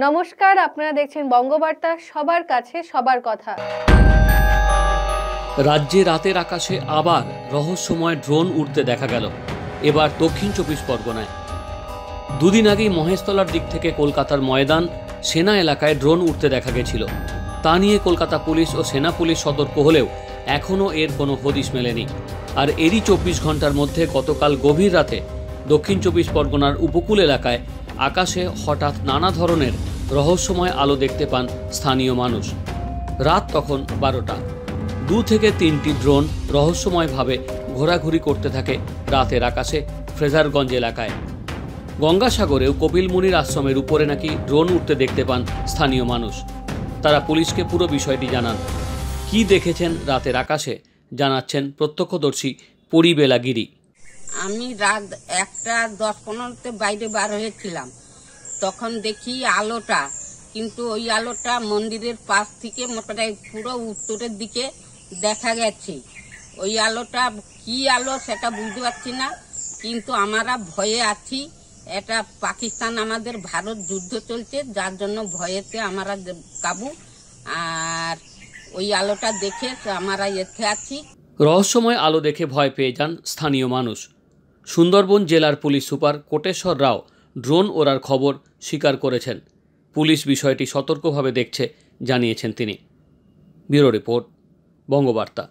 নমস্কার, আপনারা দেখছেন বঙ্গবার্তা, সবার কাছে সবার কথা। রাজ্যে রাতের আকাশে আবার রহস্যময় ড্রোন উড়তে দেখা গেল, এবার দক্ষিণ চব্বিশ পরগনায়। দুদিন আগেই মহেশতলার দিক থেকে কলকাতার ময়দান সেনা এলাকায় ড্রোন উড়তে দেখা গেছিল। তা নিয়ে কলকাতা পুলিশ ও সেনা পুলিশ সতর্ক হলেও এখনও এর কোনো হদিশ মেলেনি। আর এরই 24 ঘন্টার মধ্যে গতকাল গভীর রাতে দক্ষিণ চব্বিশ পরগনার উপকূল এলাকায় আকাশে হঠাৎ নানা ধরনের রহস্যময় আলো দেখতে পান স্থানীয় মানুষ। রাত তখন 12টা। 2 থেকে 3টি ড্রোন রহস্যময়ভাবে ঘোরাঘুরি করতে থাকে রাতের আকাশে ফ্রেজারগঞ্জ এলাকায়। গঙ্গাসাগরেও কপিল মুনির আশ্রমের উপরে নাকি ড্রোন উঠতে দেখতে পান স্থানীয় মানুষ। তারা পুলিশকে পুরো বিষয়টি জানান। কি দেখেছেন রাতের আকাশে জানাচ্ছেন প্রত্যক্ষদর্শী পরিবেলা গিরি। আমি রাত 1:10-15 বাইরে বার হয়েছিলাম, তখন দেখি আলোটা, কিন্তু ওই আলোটা মন্দিরের পাশ থেকে মোটামুটি পুরো উত্তরের দিকে দেখা গেছে। ওই আলোটা কি আলো সেটা বুঝতে পারছি না, কিন্তু আমরা ভয়ে আছি। এটা পাকিস্তান আমাদের ভারত যুদ্ধ চলছে, যার জন্য ভয়েতে আমরা কাবু। আর ওই আলোটা দেখে আমরা এতে আছি। রহস্যময় আলো দেখে ভয় পেয়ে যান স্থানীয় মানুষ। সুন্দরবন জেলার পুলিশ সুপার কোটেশ্বর রাও ড্রোন ওড়ার খবর স্বীকার করেছেন। পুলিশ বিষয়টি সতর্কভাবে দেখছে জানিয়েছেন তিনি। Bureau report, Bangabarta.